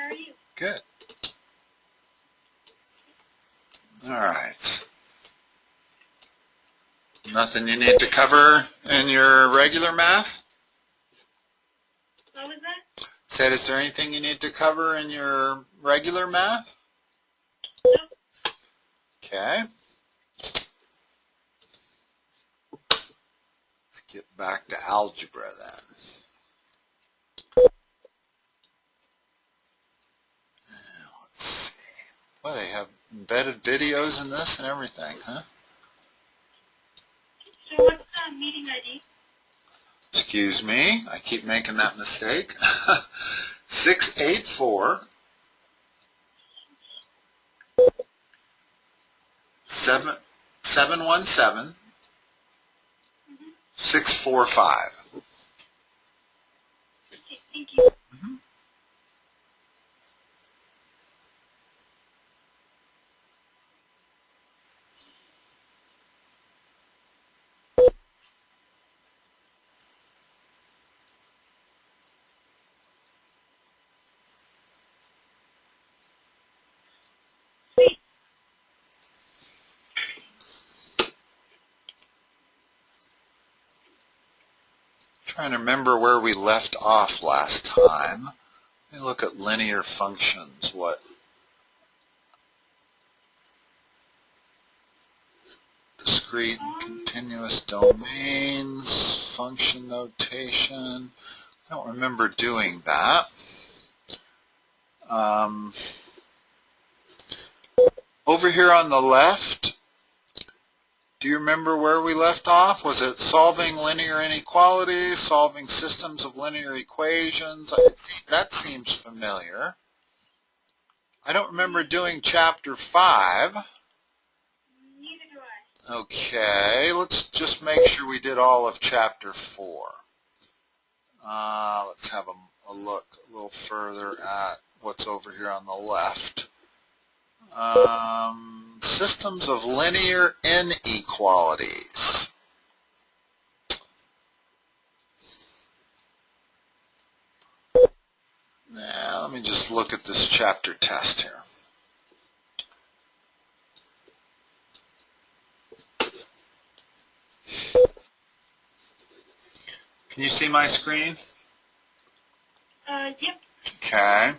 How are you? Good. All right. Nothing you need to cover in your regular math? What was that? Said, is there anything you need to cover in your regular math? No. Okay. Let's get back to algebra then. Let's see. Well, they have embedded videos in this and everything, huh? So what's the meeting ID? Excuse me, I keep making that mistake. 684 717 645. Okay, thank you. Trying to remember where we left off last time. Let me look at linear functions. What? Discrete and continuous domains, function notation. I don't remember doing that. Over here on the left, do you remember where we left off? Was it solving linear inequalities, solving systems of linear equations? That seems familiar. I don't remember doing chapter 5. Neither do I. Okay, let's just make sure we did all of chapter 4. Let's have a look a little further at what's over here on the left. Systems of linear inequalities. Now, let me just look at this chapter test here. Can you see my screen? Yep. Okay.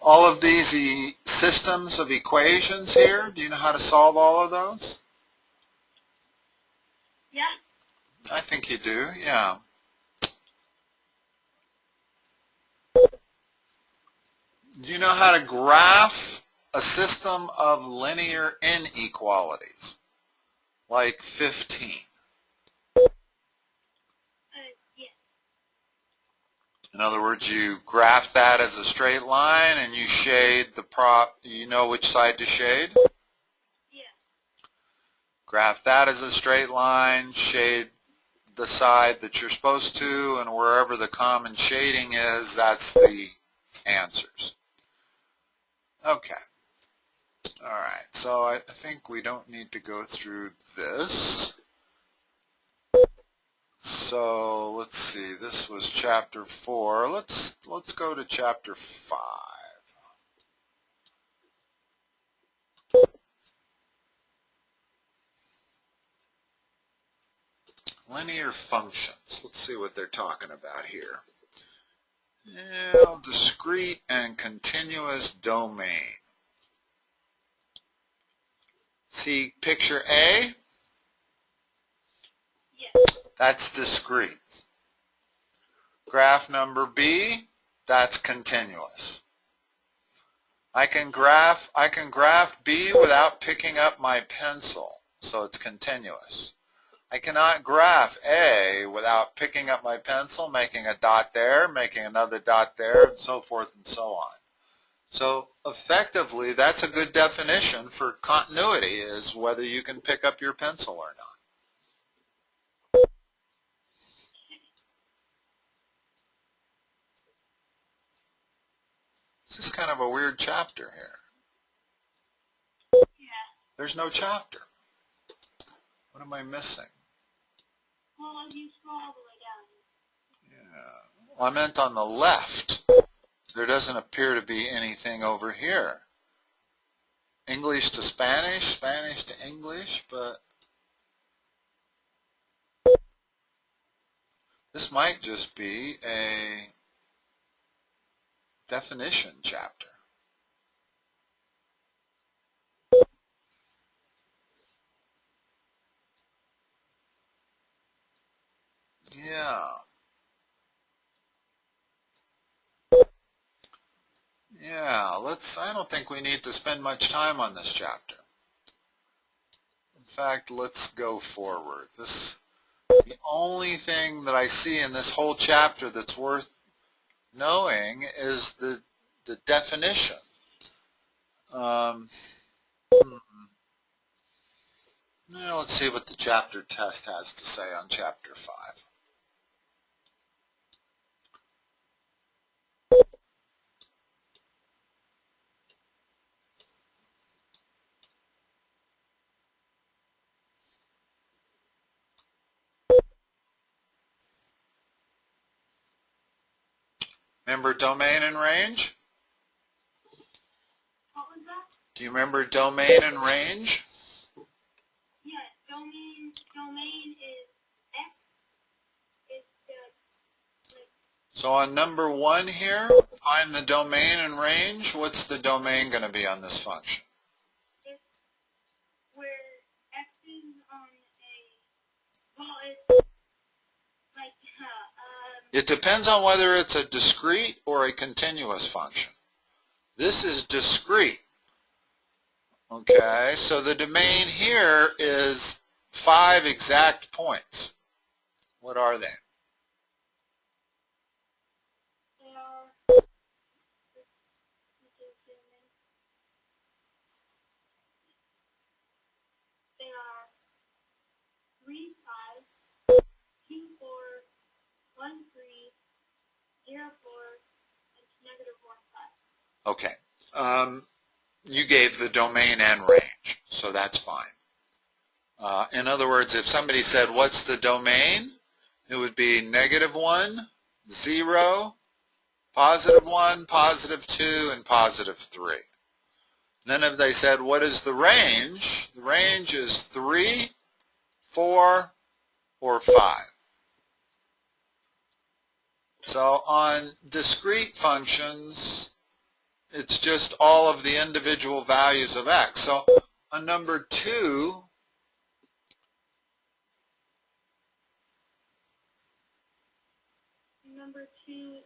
All of these systems of equations here, do you know how to solve all of those? Yeah. I think you do, yeah. Do you know how to graph a system of linear inequalities? Like 15. Yeah. In other words, you graph that as a straight line and you shade the you know which side to shade? Yeah. Graph that as a straight line, shade the side that you're supposed to, and wherever the common shading is, that's the answers. Okay. All right, so I think we don't need to go through this. So let's see, this was chapter 4. Let's go to chapter 5. Linear functions. Let's see what they're talking about here. Yeah, discrete and continuous domain. See picture A? Yes. That's discrete. Graph number B, that's continuous. I can graph B without picking up my pencil, so it's continuous. I cannot graph A without picking up my pencil, making a dot there, making another dot there, and so forth and so on. So effectively, that's a good definition for continuity, is whether you can pick up your pencil or not. This is kind of a weird chapter here. Yeah. There's no chapter. What am I missing? Well, you scroll all the way down. Yeah. Well, I meant on the left. There doesn't appear to be anything over here. English to Spanish, Spanish to English, but this might just be a definition chapter. Yeah. Yeah, I don't think we need to spend much time on this chapter. In fact, let's go forward. The only thing that I see in this whole chapter that's worth knowing is the definition. Now let's see what the chapter test has to say on chapter 5. Remember domain and range? What was that? Do you remember domain and range? Yeah, domain is X. It's So on number 1 here, find the domain and range. What's the domain going to be on this function? it's where X is on a, well, it's like, It depends on whether it's a discrete or a continuous function. This is discrete. Okay, so the domain here is 5 exact points. What are they? they are 3, 5, 2, 4, 1, 3, 0, 4, and negative 1, 5. Okay. You gave the domain and range, so that's fine. In other words, if somebody said, what's the domain? It would be -1, 0, +1, +2, and +3. Then if they said, what is the range? The range is 3, 4, or 5. So on discrete functions, it's just all of the individual values of x. So on number 2, Number 2,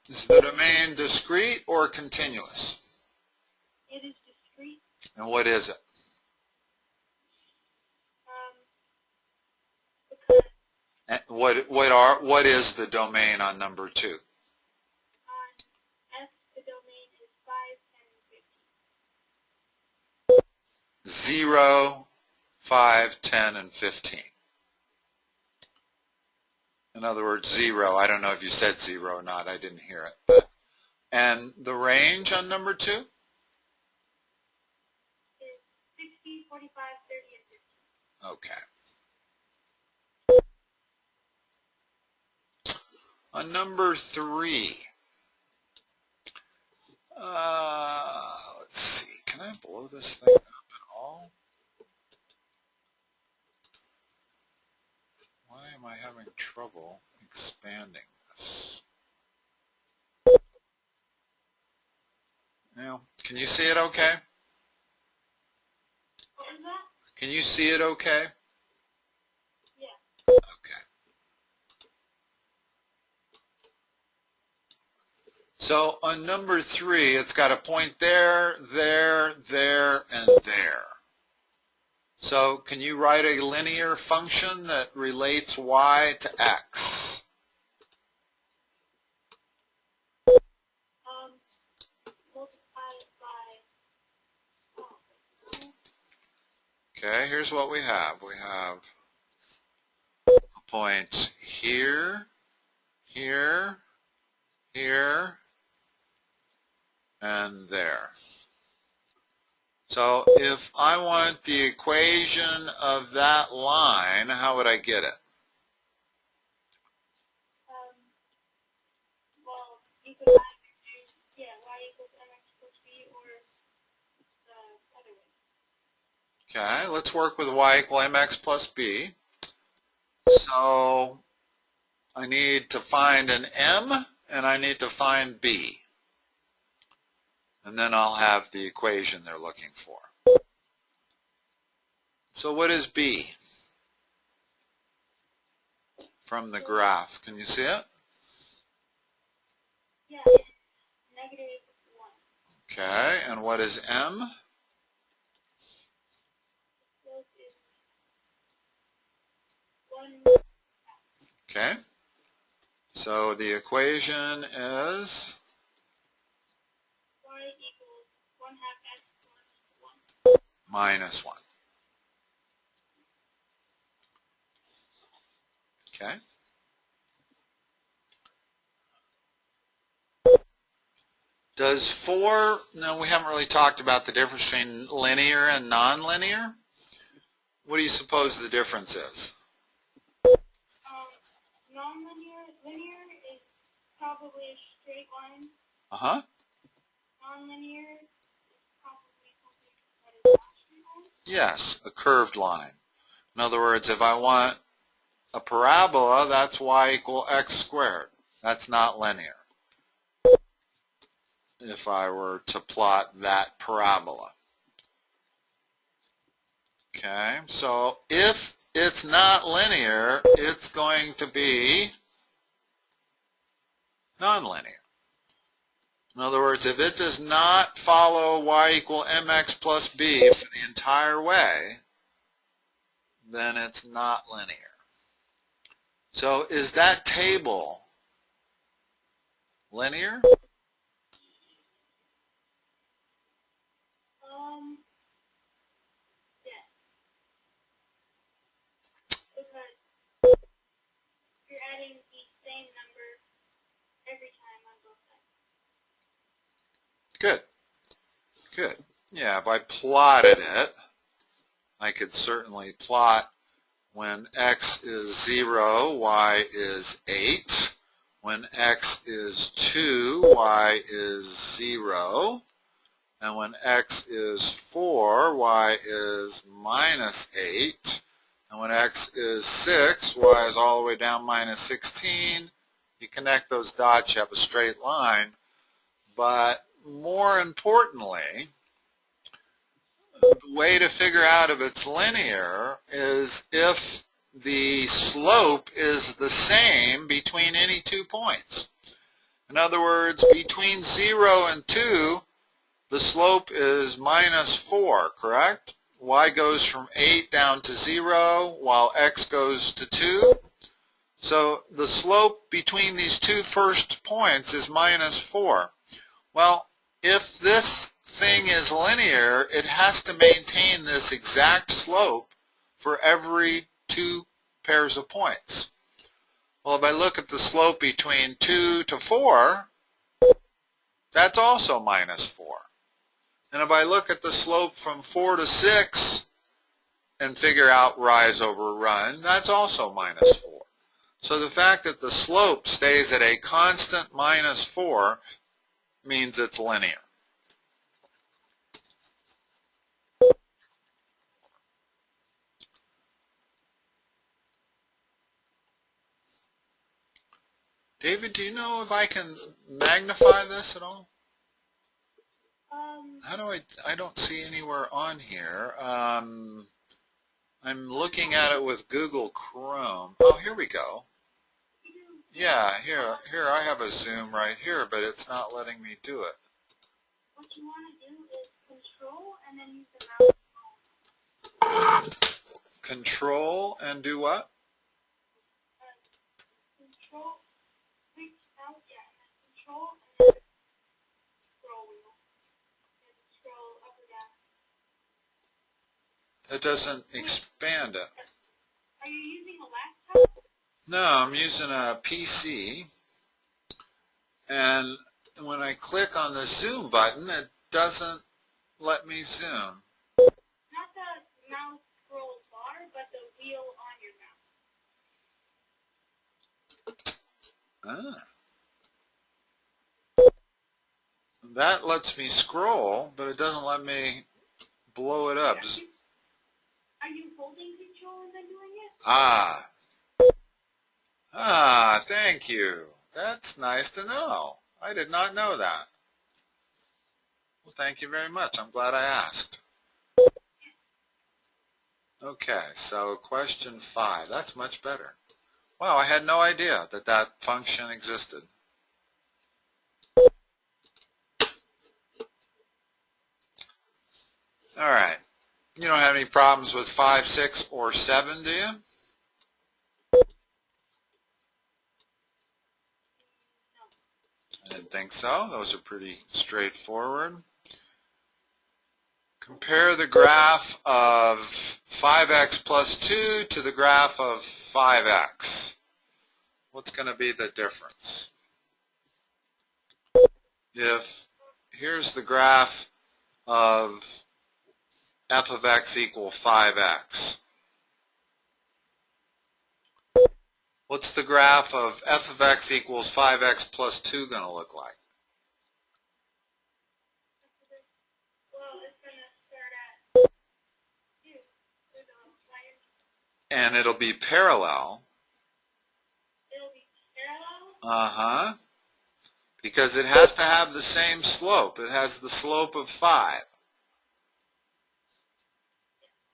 is the domain discrete or continuous? it is discrete. And what is it? Because And what is the domain on number 2? on F, the domain is 5, 10, and 15. 0, 5, 10, and 15. In other words, 0. I don't know if you said 0 or not. I didn't hear it. But, and the range on number 2? Is 60, 45, 30, and 50. Okay. On number 3, let's see. Can I blow this thing up at all? Why am I having trouble expanding this? Now, can you see it okay? What was that? Can you see it okay? Yeah. Okay. So on number 3, it's got a point there, there, there, and there. So can you write a linear function that relates y to x? Multiply it by, Okay, here's what we have. We have a point here, here, here, and there. So if I want the equation of that line, how would I get it? well, you could equals mx plus b, or the other way? Okay, let's work with y equal mx plus b. So I need to find an m and I need to find b. And then I'll have the equation they're looking for. So what is b from the graph? Can you see it? Yeah, it's -1. Okay, and what is m? This is 1. Okay, so the equation is Y equals 1/2 x plus 1. minus 1. Okay. Does 4, no, we haven't really talked about the difference between linear and nonlinear. What do you suppose the difference is? Linear is probably a straight line. Uh-huh. Nonlinear is probably something that is not a straight line. Yes, a curved line. In other words, if I want a parabola, that's y equal x squared. That's not linear. If I were to plot that parabola. Okay, so if it's not linear, it's going to be nonlinear. In other words, if it does not follow y equal mx plus b for the entire way, then it's not linear. So is that table linear? Yeah. Because you're adding the same number every time on both sides. Good. Good. Yeah, if I plotted it, I could certainly plot when x is 0, y is 8. When x is 2, y is 0. And when x is 4, y is minus 8. And when x is 6, y is all the way down minus 16. You connect those dots, you have a straight line. But more importantly, the way to figure out if it's linear is if the slope is the same between any 2 points. In other words, between 0 and 2, the slope is minus 4, correct? Y goes from 8 down to 0, while x goes to 2. So the slope between these two first points is minus 4. Well, if this thing is linear, it has to maintain this exact slope for every 2 pairs of points. Well, if I look at the slope between 2 to 4, that's also minus 4. And if I look at the slope from 4 to 6 and figure out rise over run, that's also minus 4. So the fact that the slope stays at a constant minus 4 means it's linear. David, do you know if I can magnify this at all? How do I don't see anywhere on here. I'm looking at it with Google Chrome. Oh, here we go. Yeah, here I have a zoom right here, but it's not letting me do it. What you want to do is control and then use the mouse. Control and do what? Control, click out, yeah, and then control and then scroll wheel. And scroll up or down. It doesn't expand it. Are you using a laptop? No, I'm using a PC, and when I click on the zoom button, it doesn't let me zoom. Not the mouse scroll bar, but the wheel on your mouse. Ah. That lets me scroll, but it doesn't let me blow it up. Are you holding control and then doing it? Thank you. That's nice to know. I did not know that. Well, thank you very much. I'm glad I asked. Okay, so question 5. That's much better. Wow, I had no idea that that function existed. All right. You don't have any problems with 5, 6, or 7, do you? I didn't think so. Those are pretty straightforward. Compare the graph of 5x plus 2 to the graph of 5x. What's going to be the difference? If here's the graph of f of x equal 5x. What's the graph of f of x equals 5x plus 2 going to look like? Well, it's going to start at 2. And it'll be parallel. It'll be parallel? Uh-huh. Because it has to have the same slope. It has the slope of 5.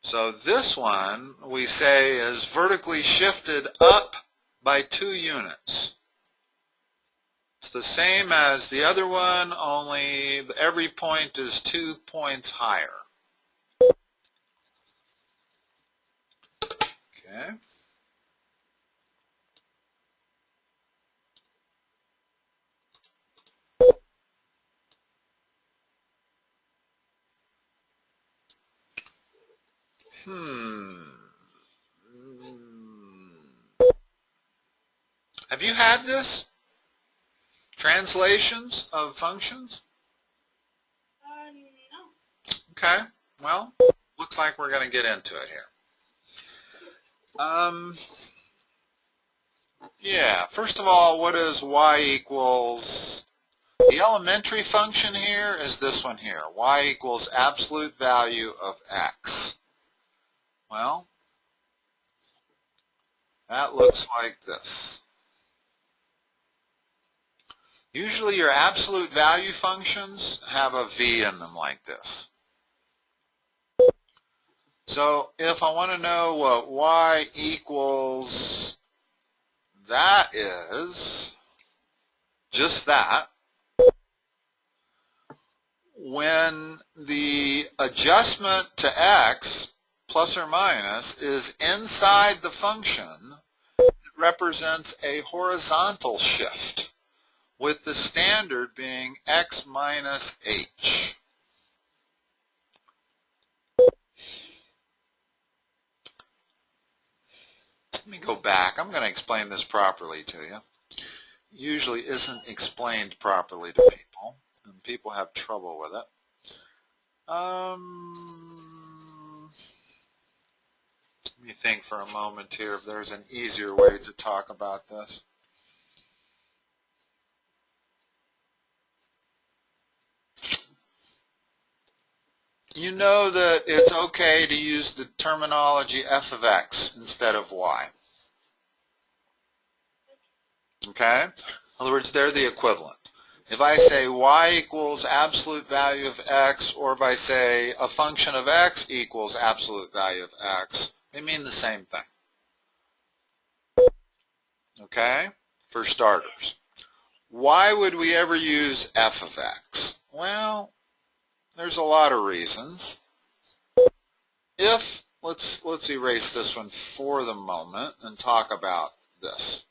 So this one, we say, is vertically shifted up by 2 units. It's the same as the other one, only every point is 2 points higher. Okay. Have you had this? Translations of functions? No. Okay. Well, looks like we're going to get into it here. Yeah, first of all, what is y equals? The elementary function here is this one here. Y equals absolute value of x. Well, that looks like this. Usually your absolute value functions have a v in them like this. So if I want to know what y equals, that is just that. When the adjustment to x, plus or minus, is inside the function, it represents a horizontal shift, with the standard being x minus h. Let me go back. I'm going to explain this properly to you. Usually isn't explained properly to people, and people have trouble with it. Let me think for a moment here if there's an easier way to talk about this. You know that it's okay to use the terminology f of x instead of y. Okay? In other words, they're the equivalent. If I say y equals absolute value of x, or if I say a function of x equals absolute value of x, they mean the same thing. Okay? For starters. Why would we ever use f of x? Well, there's a lot of reasons. If, let's erase this one for the moment and talk about this.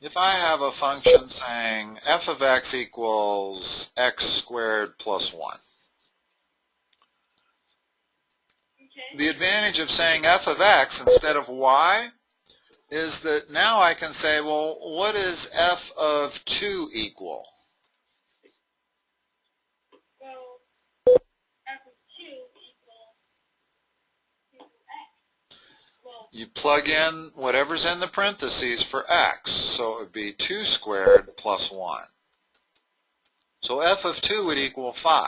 If I have a function saying f of x equals x squared plus 1, the advantage of saying f of x instead of y is that now I can say, well, what is f of 2 equal? Well, f of 2 equals x. Well, You plug in whatever's in the parentheses for x, so it would be 2 squared plus 1. So f of 2 would equal 5.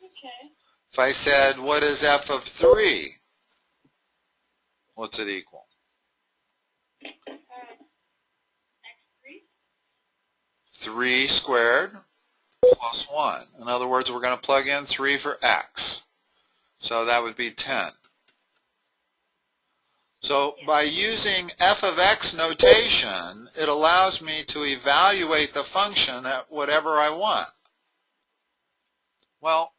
Okay. If I said, what is f of 3? What's it equal? X3. 3 squared plus 1. In other words, we're going to plug in 3 for x. So that would be 10. So by using f of x notation, it allows me to evaluate the function at whatever I want. Well,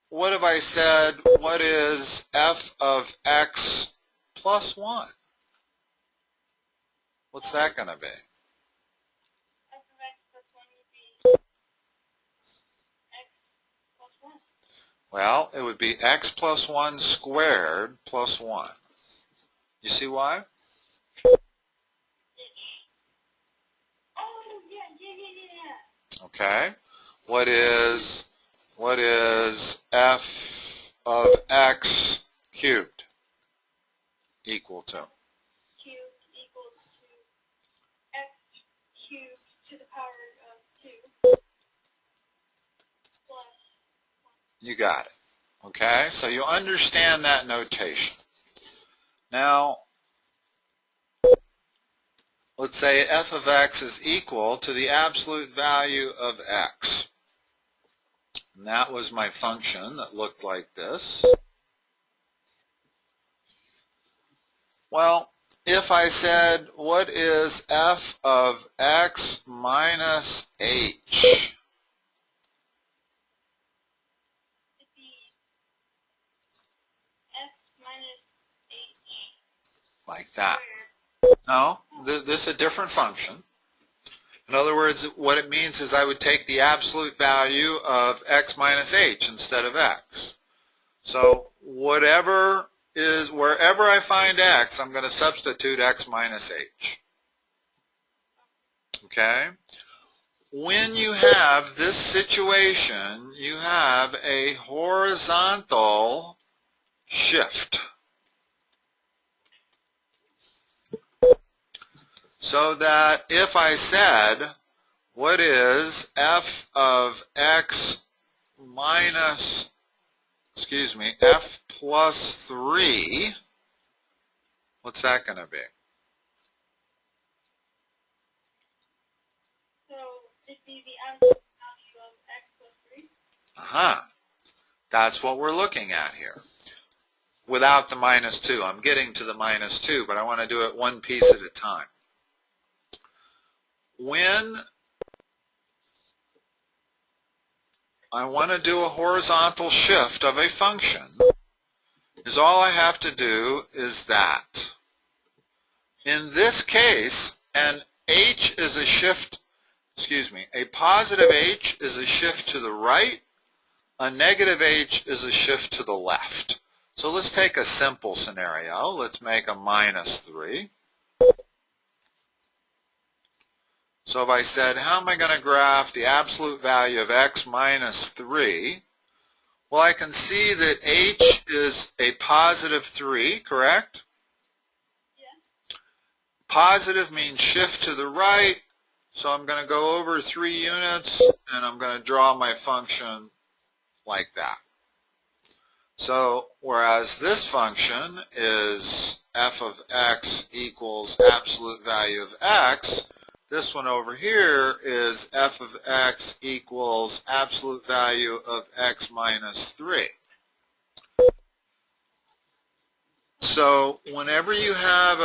what if I said, what is f of x plus 1? What's that going to be? F of x plus 1 would be x plus 1. Well, it would be x plus 1 squared plus 1. You see why? Oh, yeah. Okay. What is f of x cubed equal to? Cubed equals to x cubed to the power of 2 plus 1. You got it. Okay, so you understand that notation. Now, let's say f of x is equal to the absolute value of x. And that was my function that looked like this. Well, if I said, what is f of x minus h? It'd be f minus h Like that. squared. No, this is a different function. In other words, what it means is I would take the absolute value of x minus h instead of x. So wherever I find x, I'm going to substitute x minus h. Okay? When you have this situation, you have a horizontal shift. So that if I said, what is f of x minus, f plus 3, what's that going to be? So it'd be the absolute value of x plus 3. Aha. That's what we're looking at here. Without the minus 2. I'm getting to the minus 2, but I want to do it one piece at a time. When I want to do a horizontal shift of a function, is all I have to do is that. In this case, an h is a shift, a positive h is a shift to the right, a negative h is a shift to the left. So let's take a simple scenario. Let's make a minus 3. So if I said, how am I going to graph the absolute value of x minus 3? Well, I can see that h is a positive 3, correct? Yeah. Positive means shift to the right, so I'm going to go over 3 units, and I'm going to draw my function like that. So, whereas this function is f of x equals absolute value of x, this one over here is f of x equals absolute value of x minus 3. So whenever you have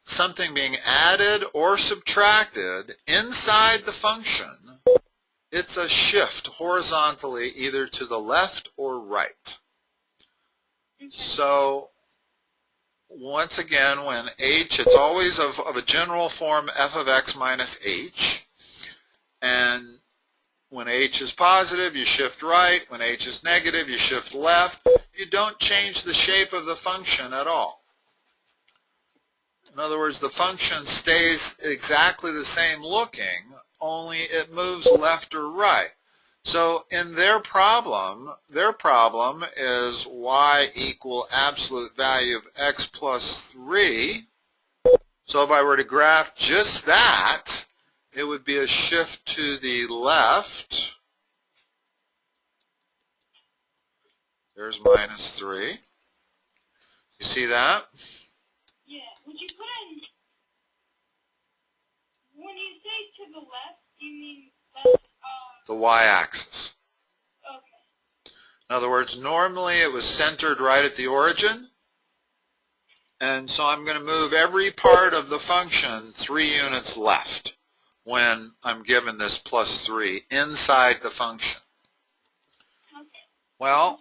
something being added or subtracted inside the function, it's a shift horizontally either to the left or right. Okay. So once again, when h, it's always of a general form f of x minus h. And when h is positive, you shift right. When h is negative, you shift left. You don't change the shape of the function at all. In other words, the function stays exactly the same looking, only it moves left or right. So in their problem is y equal absolute value of x plus 3. So if I were to graph just that, it would be a shift to the left. There's minus 3. You see that? Yeah. Would you put in, when you say to the left, you mean left, The y-axis. okay. In other words, normally it was centered right at the origin. And so I'm going to move every part of the function 3 units left when I'm given this plus 3 inside the function. Okay. Well,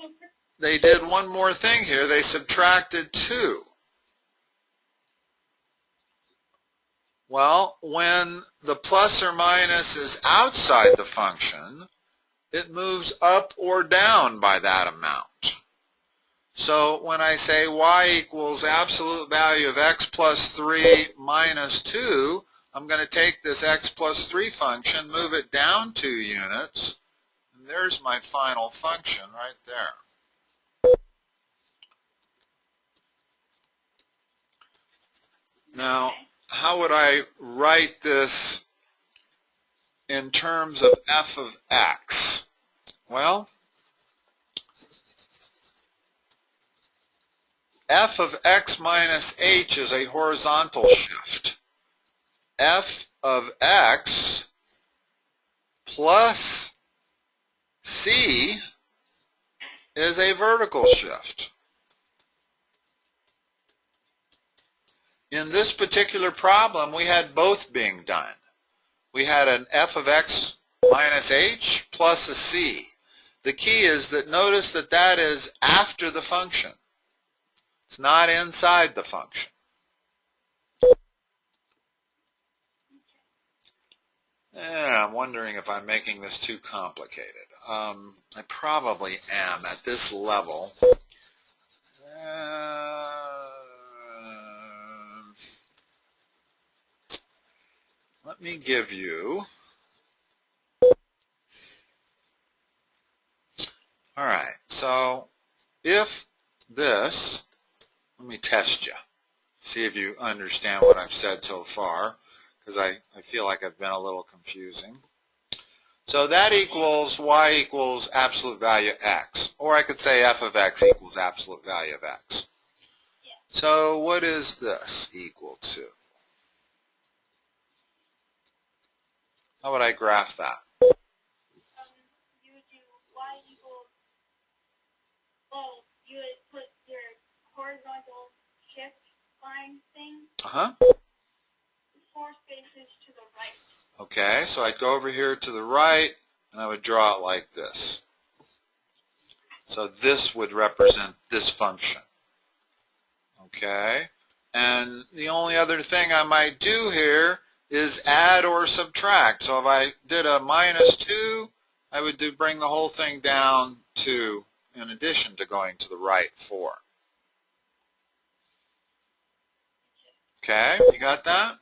they did one more thing here. They subtracted 2. Well, when the plus or minus is outside the function, it moves up or down by that amount. So when I say y equals absolute value of x plus 3 minus 2, I'm going to take this x plus 3 function, move it down 2 units, and there's my final function right there. Now, how would I write this in terms of f of x? Well, f of x minus h is a horizontal shift. F of x plus c is a vertical shift. In this particular problem, we had both being done. We had an f of x minus h plus a c. The key is that notice that that is after the function. It's not inside the function. I'm wondering if I'm making this too complicated. I probably am at this level. Let me give you, all right, so if this, let me test you, see if you understand what I've said so far, because I feel like I've been a little confusing. So that equals y equals absolute value x, or I could say f of x equals absolute value of x. So what is this equal to? How would I graph that? You would do y equals, well, you would put your horizontal shift line thing 4 spaces to the right. Okay, so I'd go over here to the right, and I would draw it like this. So this would represent this function. Okay, and the only other thing I might do here is add or subtract. So if I did a minus 2, I would bring the whole thing down to, in addition to going to the right 4. Okay, you got that?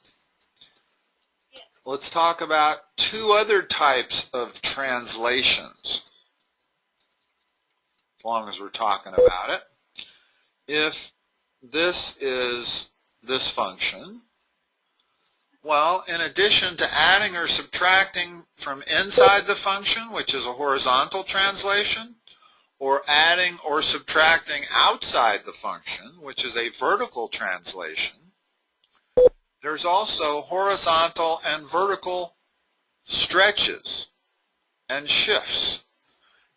Let's talk about 2 other types of translations, as long as we're talking about it. If this is this function, well, in addition to adding or subtracting from inside the function, which is a horizontal translation, or adding or subtracting outside the function, which is a vertical translation, there's also horizontal and vertical stretches and shifts.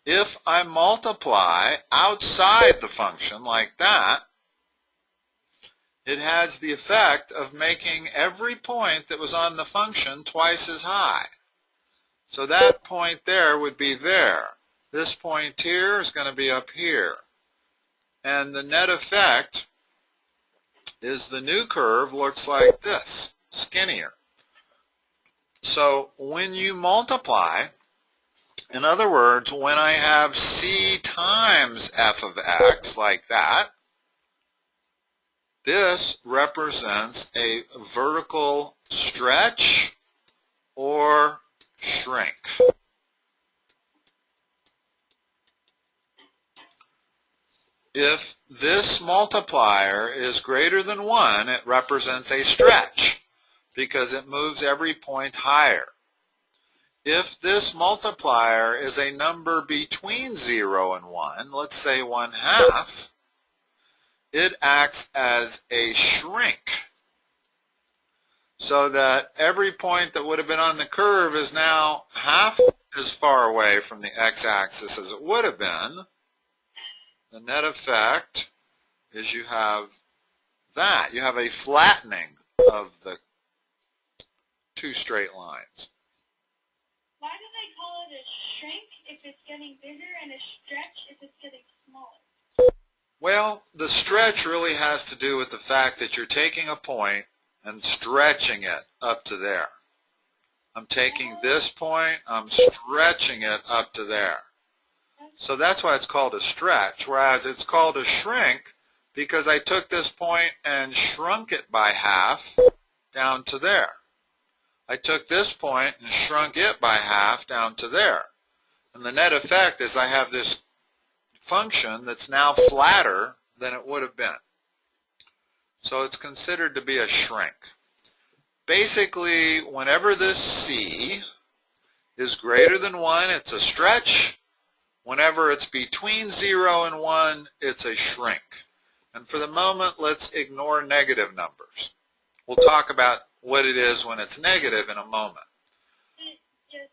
If I multiply outside the function like that, it has the effect of making every point that was on the function twice as high. So that point there would be there. This point here is going to be up here. And the net effect is the new curve looks like this, skinnier. So when you multiply, in other words, when I have c times f of x like that, this represents a vertical stretch or shrink. If this multiplier is greater than 1, it represents a stretch because it moves every point higher. If this multiplier is a number between 0 and 1, let's say 1/2, it acts as a shrink, so that every point that would have been on the curve is now half as far away from the x-axis as it would have been. The net effect is you have that. You have a flattening of the two straight lines. Why do they call it a shrink if it's getting bigger and a stretch if it's getting smaller? Well, the stretch really has to do with the fact that you're taking a point and stretching it up to there. I'm taking this point, I'm stretching it up to there. So that's why it's called a stretch, whereas it's called a shrink because I took this point and shrunk it by half down to there. I took this point and shrunk it by half down to there. And the net effect is I have this function that's now flatter than it would have been. So it's considered to be a shrink. Basically, whenever this c is greater than 1, it's a stretch. Whenever it's between 0 and 1, it's a shrink. And for the moment, let's ignore negative numbers. We'll talk about what it is when it's negative in a moment. Should it just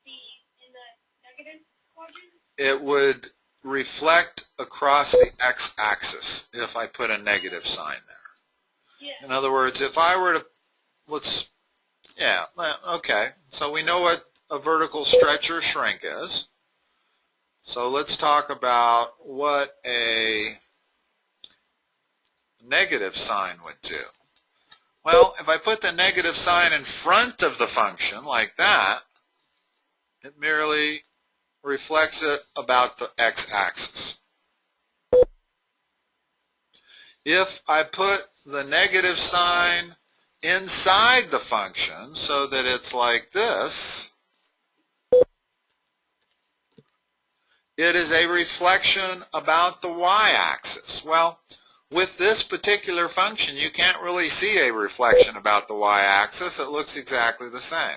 be in the negative quadrant? It would reflect across the x-axis if I put a negative sign there. Yeah. In other words, if I were to, okay, so we know what a vertical stretch or shrink is. So let's talk about what a negative sign would do. Well, if I put the negative sign in front of the function like that, it merely reflects it about the x-axis. If I put the negative sign inside the function so that it's like this, it is a reflection about the y-axis. Well, with this particular function, you can't really see a reflection about the y-axis. It looks exactly the same.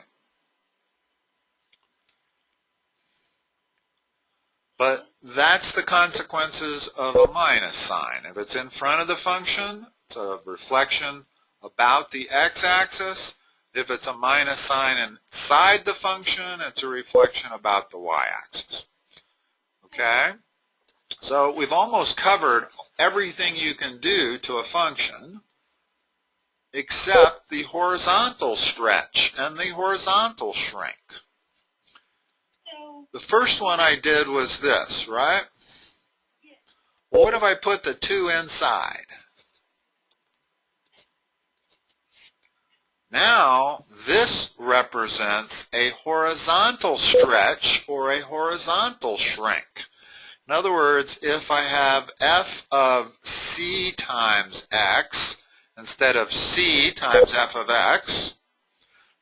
But that's the consequences of a minus sign. If it's in front of the function, it's a reflection about the x-axis. If it's a minus sign inside the function, it's a reflection about the y-axis. Okay? So we've almost covered everything you can do to a function except the horizontal stretch and the horizontal shrink. So, The first one I did was this, right? yeah. Well, what if I put the 2 inside? Now, this represents a horizontal stretch or a horizontal shrink. In other words, if I have f of c times x instead of c times f of x,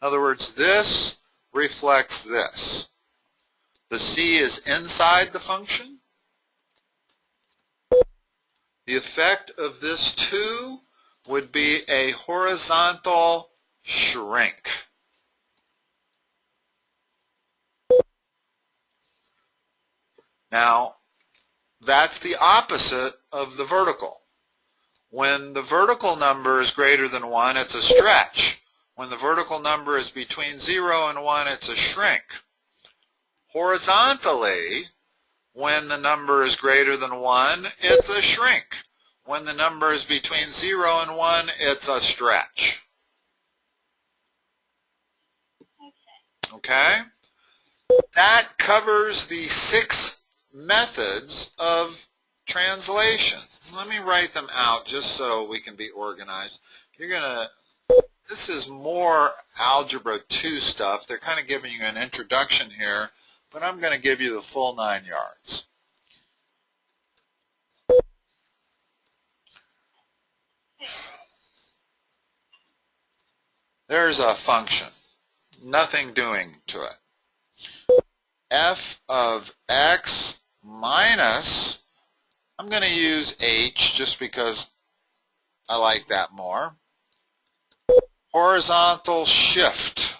in other words, this reflects this. The c is inside the function. The effect of this 2 would be a horizontal shrink. Now, that's the opposite of the vertical. When the vertical number is greater than 1, it's a stretch. When the vertical number is between 0 and 1, it's a shrink. Horizontally, when the number is greater than 1, it's a shrink. When the number is between 0 and 1, it's a stretch. Okay? That covers the 6 methods of translation. Let me write them out just so we can be organized. This is more Algebra 2 stuff. They're kind of giving you an introduction here, but I'm going to give you the full 9 yards. There's a function. Nothing doing to it. F of x minus I'm going to use H just because I like that more. Horizontal shift.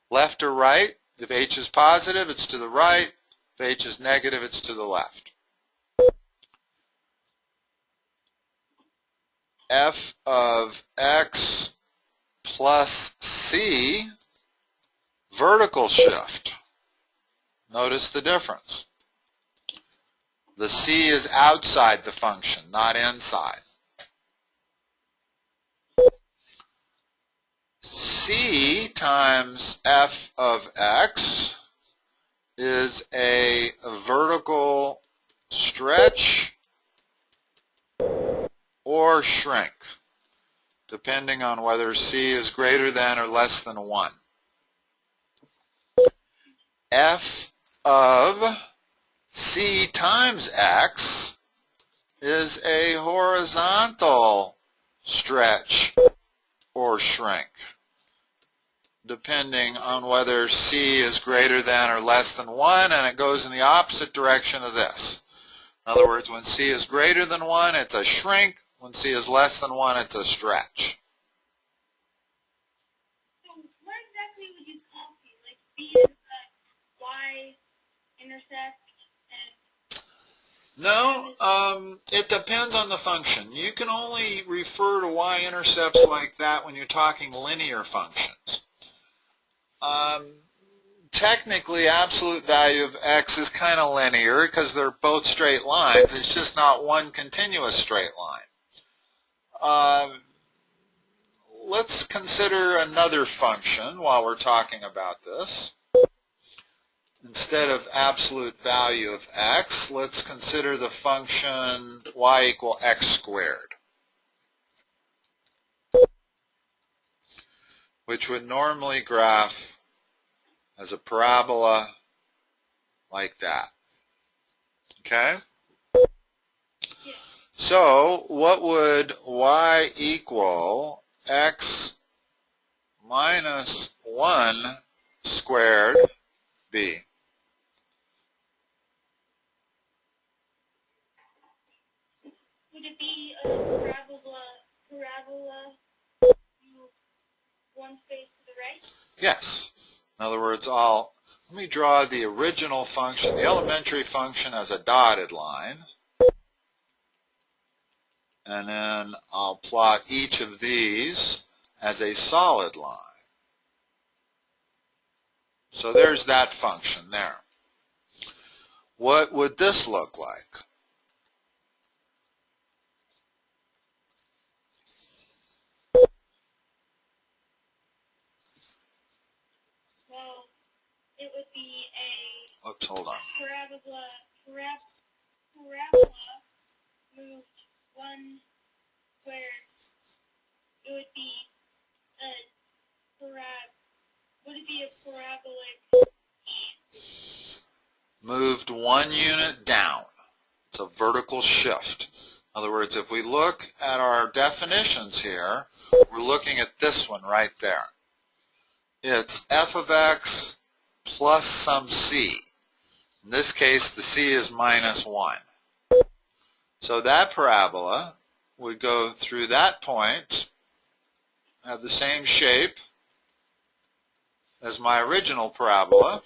Left or right. If H is positive, it's to the right. If H is negative, it's to the left. F of X plus C, vertical shift. Notice the difference. The C is outside the function, not inside. C times F of X is a vertical stretch or shrink, depending on whether C is greater than or less than 1. F of C times X is a horizontal stretch or shrink, depending on whether C is greater than or less than 1, and it goes in the opposite direction of this. In other words, when C is greater than 1, it's a shrink. When C is less than 1, it's a stretch. So what exactly would you copy? Like B intercept, Y intercept, and... No, it depends on the function. You can only refer to y-intercepts like that when you're talking linear functions. Technically, absolute value of x is kind of linear because they're both straight lines. It's just not one continuous straight line. Let's consider another function while we're talking about this. Instead of absolute value of x, let's consider the function y equal x squared, which would normally graph as a parabola like that. Okay? So what would y equal x minus 1 squared be? would it be a parabola move one space to the right? Yes. In other words, let me draw the original function, the elementary function, as a dotted line. And then I'll plot each of these as a solid line. So there's that function there. What would this look like? Well, it would be a... Oops, hold on. Parabola moved one square. It would be a parabolic? Moved 1 unit down. It's a vertical shift. In other words, if we look at our definitions here, we're looking at this one right there. It's f of x plus some c. In this case, the c is minus 1. So that parabola would go through that point, have the same shape as my original parabola,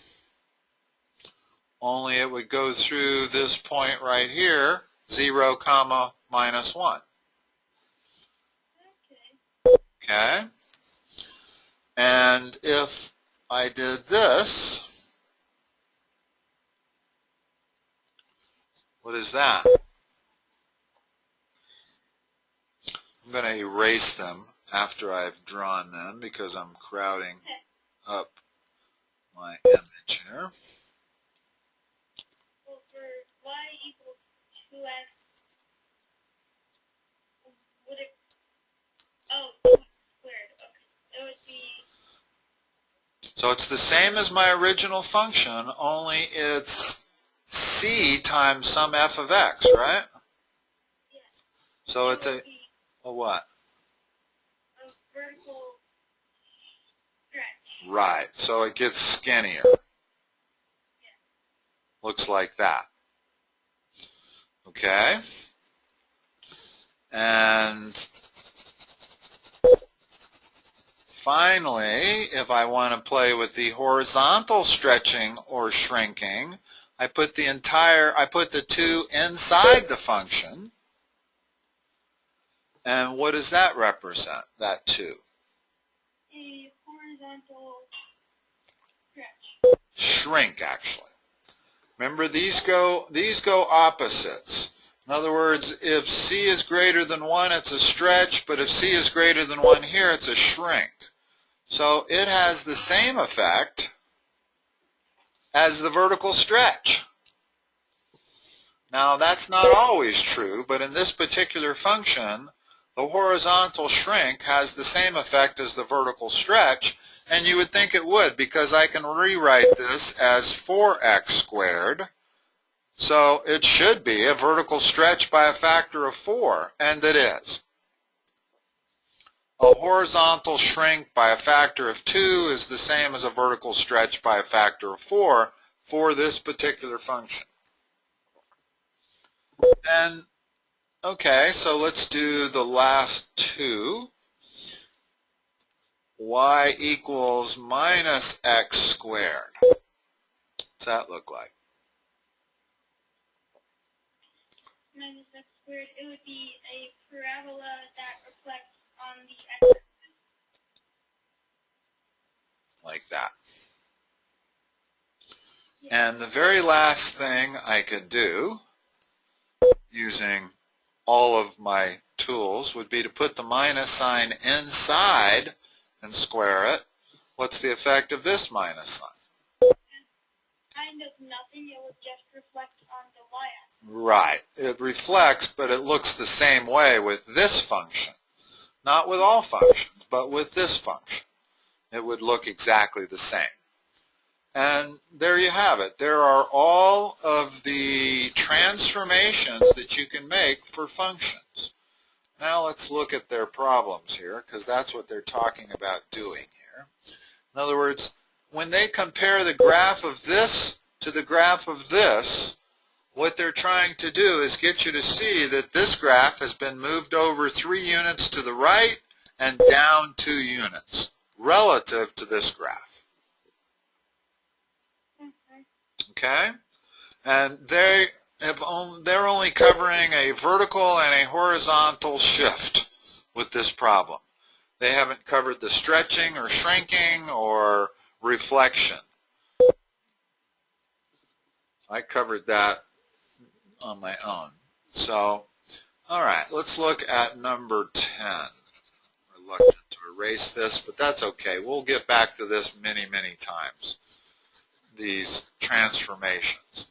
only it would go through this point right here, 0, comma, minus 1. Okay? And if I did this, what is that? I'm going to erase them after I've drawn them because I'm crowding up my image here. Well, for y equals 2x, would it... Oh, squared. Okay. It would be... So it's the same as my original function, only it's c times some f of x, right? Yeah. So it's a what? A vertical stretch. Right. So it gets skinnier. Yeah. Looks like that. Okay? And finally, if I want to play with the horizontal stretching or shrinking, I put the 2 inside the function. And what does that represent, that 2? A horizontal stretch. Shrink, actually. Remember, these go opposites. In other words, if C is greater than 1, it's a stretch, but if C is greater than 1 here, it's a shrink. So it has the same effect as the vertical stretch. Now, that's not always true, but in this particular function, the horizontal shrink has the same effect as the vertical stretch, and you would think it would, because I can rewrite this as 4x squared. So it should be a vertical stretch by a factor of 4, and it is. A horizontal shrink by a factor of 2 is the same as a vertical stretch by a factor of 4 for this particular function. And, okay, so let's do the last 2. Y equals minus x squared. What's that look like? Minus x squared, it would be a parabola that reflects on the x-axis. Like that. Yeah. And the very last thing I could do, using all of my tools, would be to put the minus sign inside and square it. What's the effect of this minus sign? Kind of nothing, it would just reflect on the y-axis. Right. It reflects, but it looks the same way with this function. Not with all functions, but with this function. It would look exactly the same. And there you have it. There are all of the transformations that you can make for functions. Now let's look at their problems here, because that's what they're talking about doing here. In other words, when they compare the graph of this to the graph of this, what they're trying to do is get you to see that this graph has been moved over 3 units to the right and down 2 units relative to this graph. Okay? And they're only covering a vertical and a horizontal shift with this problem. They haven't covered the stretching or shrinking or reflection. I covered that on my own. So, all right, let's look at number 10. I'm reluctant to erase this, but that's okay. We'll get back to this many, many times, these transformations.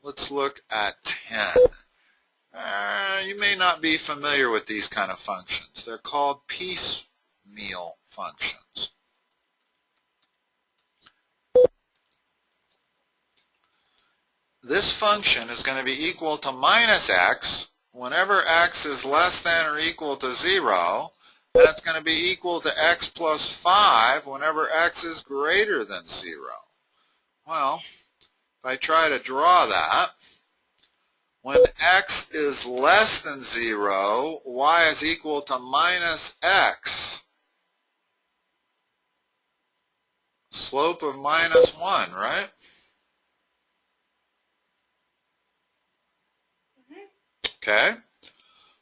Let's look at 10. You may not be familiar with these kind of functions. They're called piecemeal functions. This function is going to be equal to minus x whenever x is less than or equal to 0, and it's going to be equal to x plus 5 whenever x is greater than 0. Well, if I try to draw that, when x is less than 0, y is equal to minus x. Slope of minus 1, right? Okay.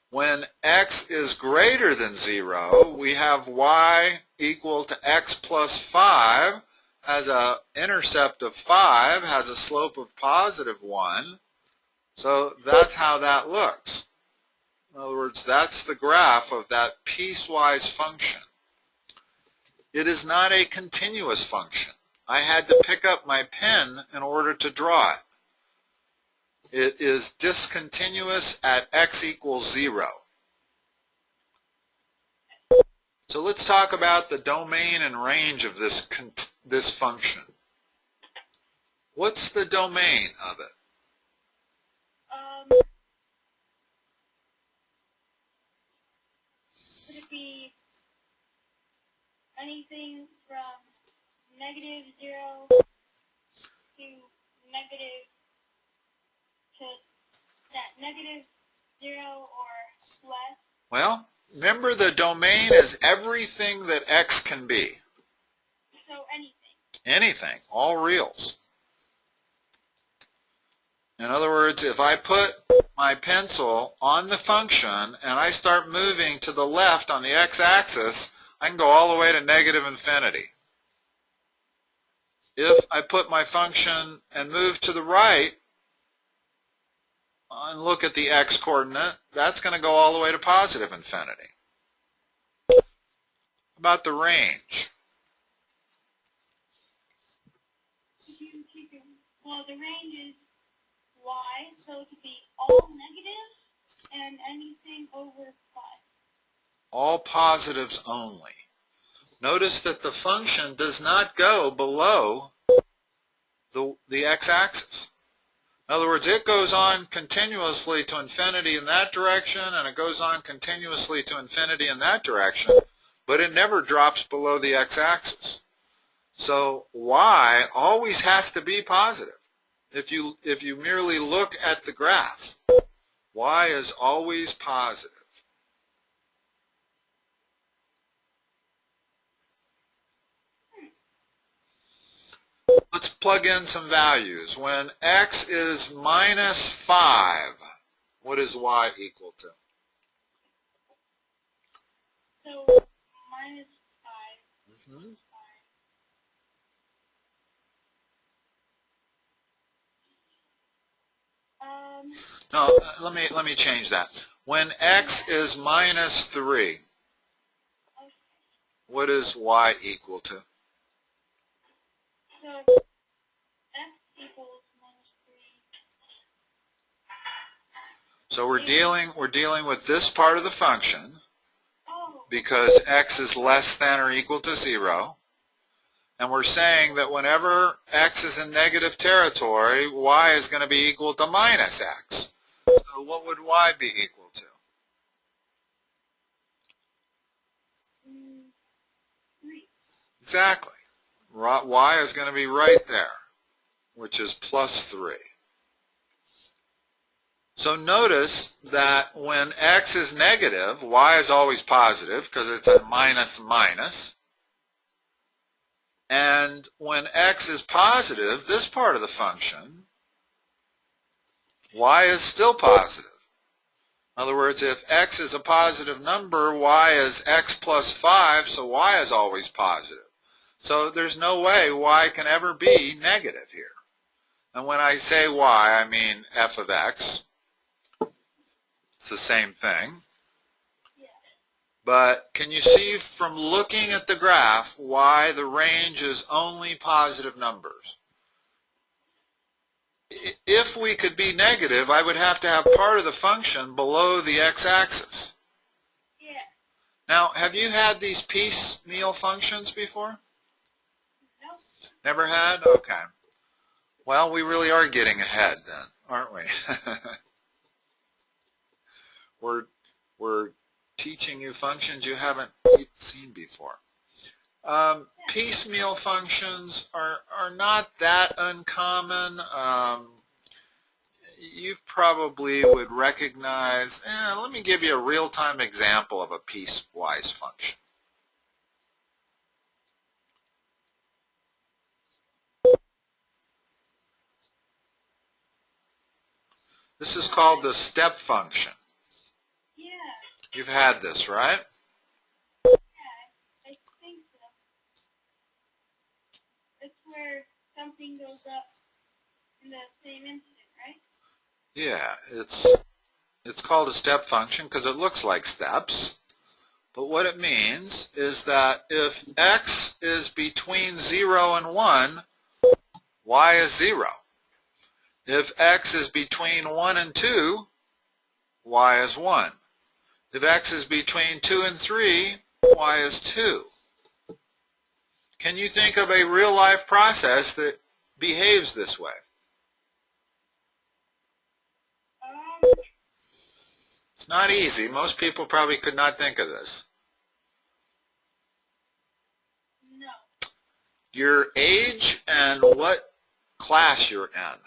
When x is greater than 0, we have y equal to x plus 5, has an intercept of 5, has a slope of positive 1. So that's how that looks. In other words, that's the graph of that piecewise function. It is not a continuous function. I had to pick up my pen in order to draw it. It is discontinuous at x equals 0. So let's talk about the domain and range of this function. What's the domain of it? Could it be anything from -0 to negative to that negative 0 or less? Well, remember the domain is everything that x can be. So anything. Anything, all reals. In other words, if I put my pencil on the function and I start moving to the left on the x-axis, I can go all the way to negative infinity. If I put my function and move to the right and look at the x-coordinate, that's going to go all the way to positive infinity. About the range. Well, the range is y, so it could be all negative and anything over 5. All positives only. Notice that the function does not go below the x-axis. In other words, it goes on continuously to infinity in that direction, and it goes on continuously to infinity in that direction, but it never drops below the x-axis. So y always has to be positive. If you merely look at the graph, y is always positive. Let's plug in some values. When x is minus 5, what is y equal to? So minus 5. Mm-hmm. No, let me change that. When x is minus 3, what is y equal to? So x equals minus 3. So we're dealing with this part of the function Oh. because x is less than or equal to 0. And we're saying that whenever x is in negative territory, y is going to be equal to minus x. So what would y be equal to? 3. Exactly. Y is going to be right there, which is plus 3. So notice that when x is negative, y is always positive because it's a minus minus. And when x is positive, this part of the function, y is still positive. In other words, if x is a positive number, y is x plus 5, so y is always positive. So there's no way y can ever be negative here. And when I say y, I mean f of x. It's the same thing. But can you see from looking at the graph why the range is only positive numbers? If we could be negative, I would have to have part of the function below the x-axis. Yeah. Now, have you had these piecemeal functions before? Nope. Never had? Okay. Well, we really are getting ahead then, aren't we? We're teaching you functions you haven't seen before. Piecemeal functions are not that uncommon. You probably would recognize, let me give you a real-time example of a piecewise function. This is called the step function. Yeah. You've had this, right? Yeah, I think so. It's where something goes up in the same instant, right? Yeah, it's called a step function because it looks like steps. But what it means is that if x is between 0 and 1, y is 0. If x is between 1 and 2, y is 1. If x is between 2 and 3, y is 2. Can you think of a real-life process that behaves this way? It's not easy. Most people probably could not think of this. No. Your age and what class you're in.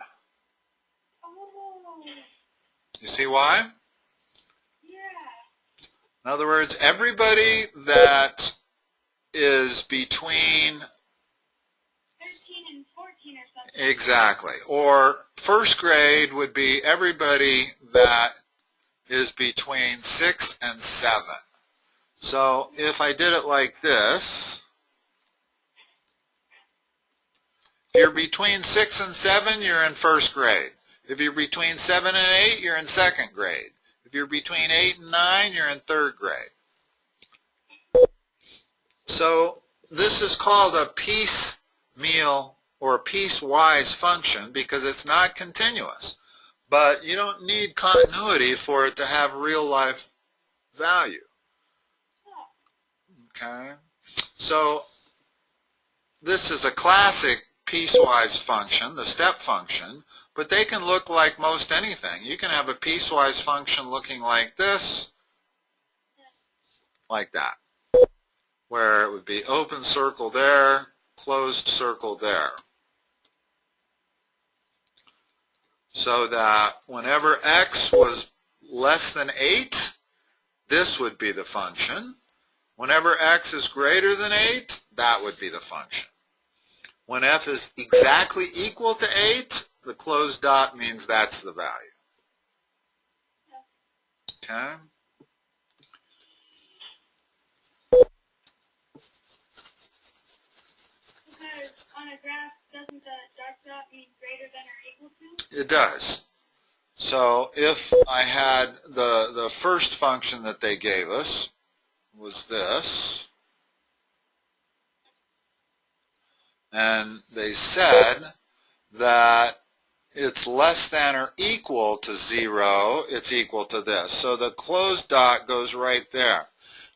Oh. You see why? Yeah. In other words, everybody that is between 13 and 14 or something. exactly, or first grade would be everybody that is between 6 and 7. So if I did it like this, if you're between 6 and 7, you're in first grade. If you're between 7 and 8, you're in second grade. If you're between 8 and 9, you're in third grade. So this is called a piecemeal or piecewise function because it's not continuous. But you don't need continuity for it to have real life value. Okay? So this is a classic piecewise function, the step function, but they can look like most anything. You can have a piecewise function looking like this, like that, where it would be open circle there, closed circle there. So that whenever x was less than 8, this would be the function. Whenever x is greater than 8, that would be the function. When f is exactly equal to 8, the closed dot means that's the value. Okay? Because on a graph, doesn't the dark dot mean greater than or equal to? It does. So if I had the first function that they gave us was this, and they said that it's less than or equal to 0, it's equal to this. So the closed dot goes right there.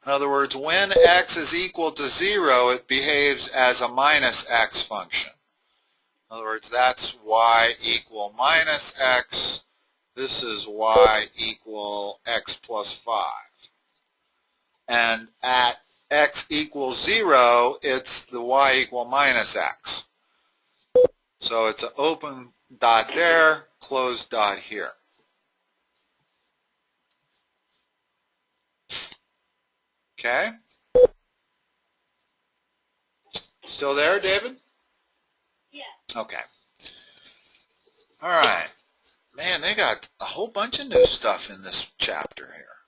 In other words, when x is equal to 0, it behaves as a minus x function. In other words, that's y equal minus x. This is y equal x plus 5. And at x equals 0, it's the y equal minus x. So it's an open dot there, closed dot here. Okay? Still there, David? Yeah. Okay. All right. Man, they got a whole bunch of new stuff in this chapter here.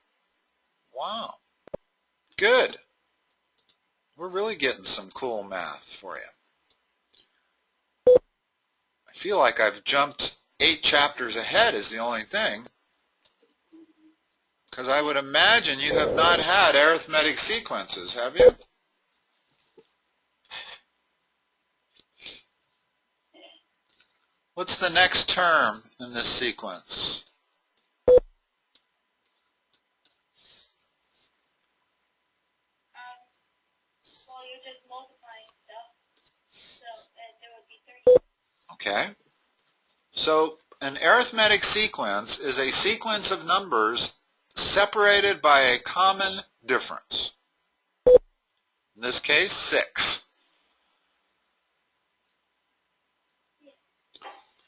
Wow. Good. We're really getting some cool math for you. I feel like I've jumped 8 chapters ahead is the only thing. Because I would imagine you have not had arithmetic sequences, have you? What's the next term in this sequence? Well, you're just multiplying stuff, so there would be 30. Okay. So an arithmetic sequence is a sequence of numbers separated by a common difference. In this case, 6.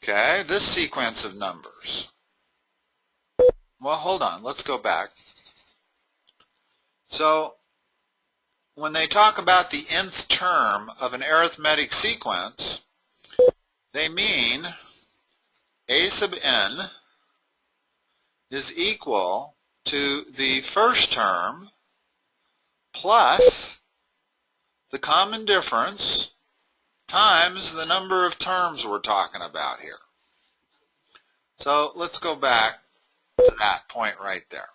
Okay, this sequence of numbers. Well, hold on. Let's go back. So when they talk about the nth term of an arithmetic sequence, they mean a sub n is equal to the first term plus the common difference times the number of terms we're talking about here. So let's go back to that point right there.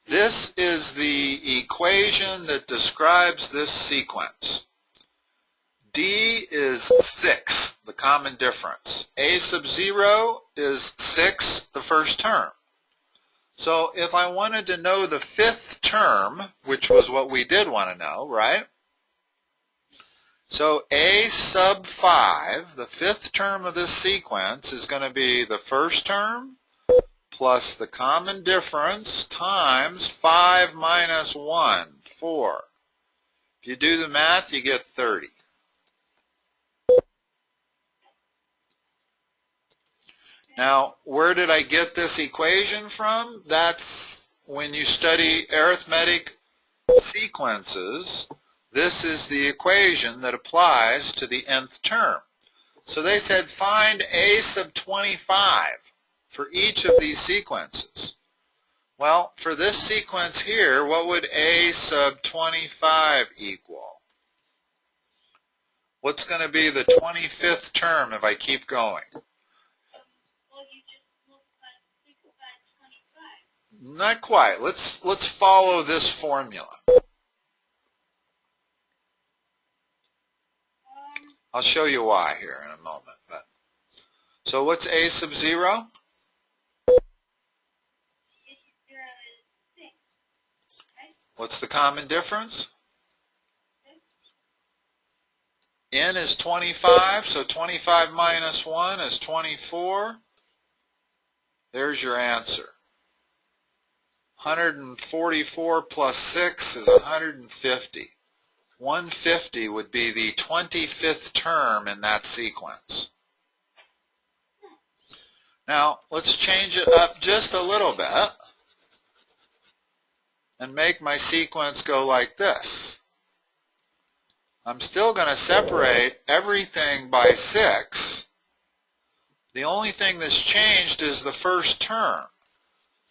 This is the equation that describes this sequence. D is 6, the common difference. A sub 0 is 6, the first term. So if I wanted to know the 5th term, which was what we did want to know, right? So A sub 5, the 5th term of this sequence, is going to be the first term plus the common difference times 5 minus 1, 4. If you do the math, you get 30. Now, where did I get this equation from? That's when you study arithmetic sequences. This is the equation that applies to the nth term. So they said find a sub 25 for each of these sequences. Well, for this sequence here, what would a sub 25 equal? What's going to be the 25th term if I keep going? Well, you just multiply 6 by 25. Not quite. Let's follow this formula. I'll show you why here in a moment. So what's a sub 0? What's the common difference? N is 25, so 25 minus 1 is 24. There's your answer. 144 plus 6 is 150. 150 would be the 25th term in that sequence. Now, let's change it up just a little bit and make my sequence go like this. I'm still going to separate everything by 6. The only thing that's changed is the first term.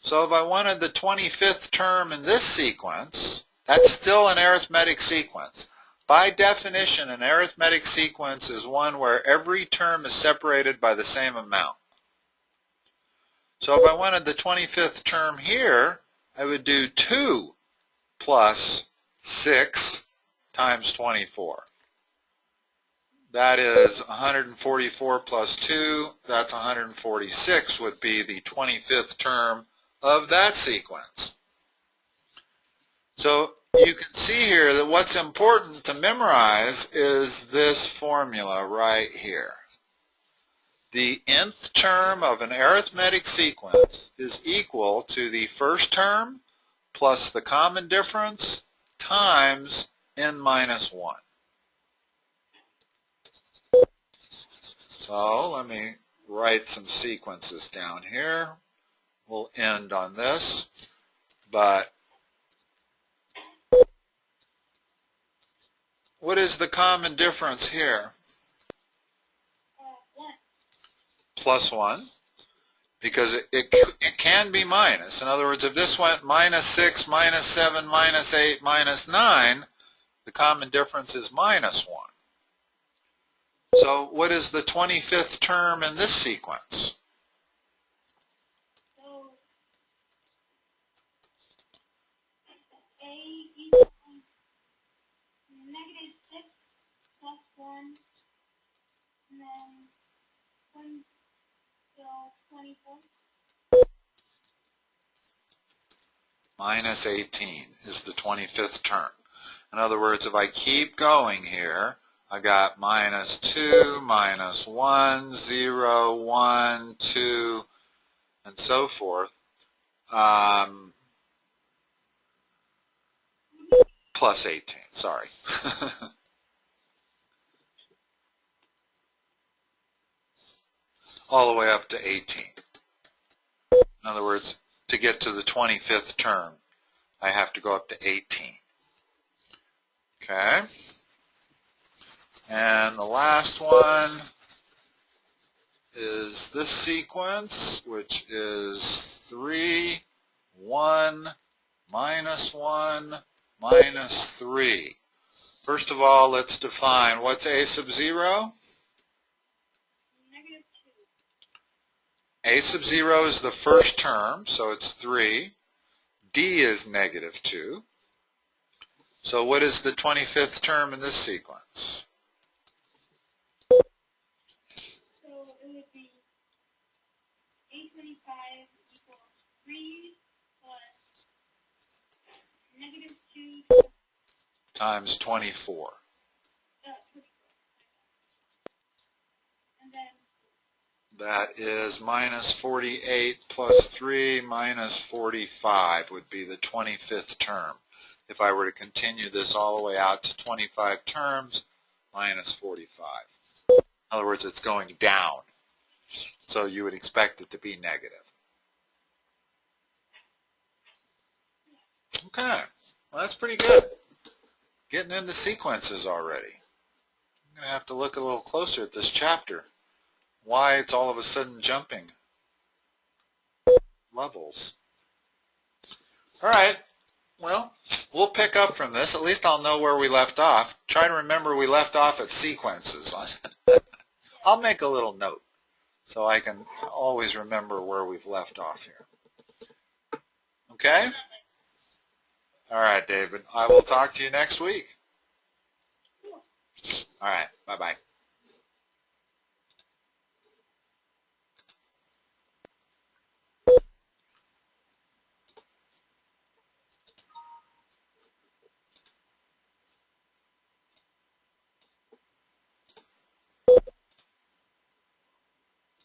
So if I wanted the 25th term in this sequence, that's still an arithmetic sequence. By definition, an arithmetic sequence is one where every term is separated by the same amount. So if I wanted the 25th term here, I would do 2 plus 6 times 24. That is 144 plus 2, that's 146 would be the 25th term of that sequence. So you can see here that what's important to memorize is this formula right here. The nth term of an arithmetic sequence is equal to the first term plus the common difference times n minus 1. So let me write some sequences down here. We'll end on this, but what is the common difference here? 1. Plus 1, because it can be minus. In other words, if this went minus 6, minus 7, minus 8, minus 9, the common difference is minus 1. So what is the 25th term in this sequence? So a equals negative 6 plus 1, and then 1 till 24. Minus 18 is the 25th term. In other words, if I keep going here, I got minus 2, minus 1, 0, 1, 2, and so forth, plus 18, sorry. All the way up to 18. In other words, to get to the 25th term, I have to go up to 18. Okay? And the last one is this sequence, which is 3, 1, minus 1, minus 3. First of all, let's define what's a sub 0? Negative 2. A sub 0 is the first term, so it's 3. D is negative 2. So what is the 25th term in this sequence? So it would be 825 equals 3 plus negative 2 Times 24. 24. And then That is minus 48 plus 3 minus 45 would be the 25th term. If I were to continue this all the way out to 25 terms, minus 45. In other words, it's going down. So you would expect it to be negative. Okay, well, that's pretty good. Getting into sequences already. I'm going to have to look a little closer at this chapter. Why it's all of a sudden jumping levels. All right, well, we'll pick up from this. At least I'll know where we left off. Try to remember we left off at sequences. I'll make a little note so I can always remember where we've left off here. Okay? All right, David. I will talk to you next week. All right. Bye-bye.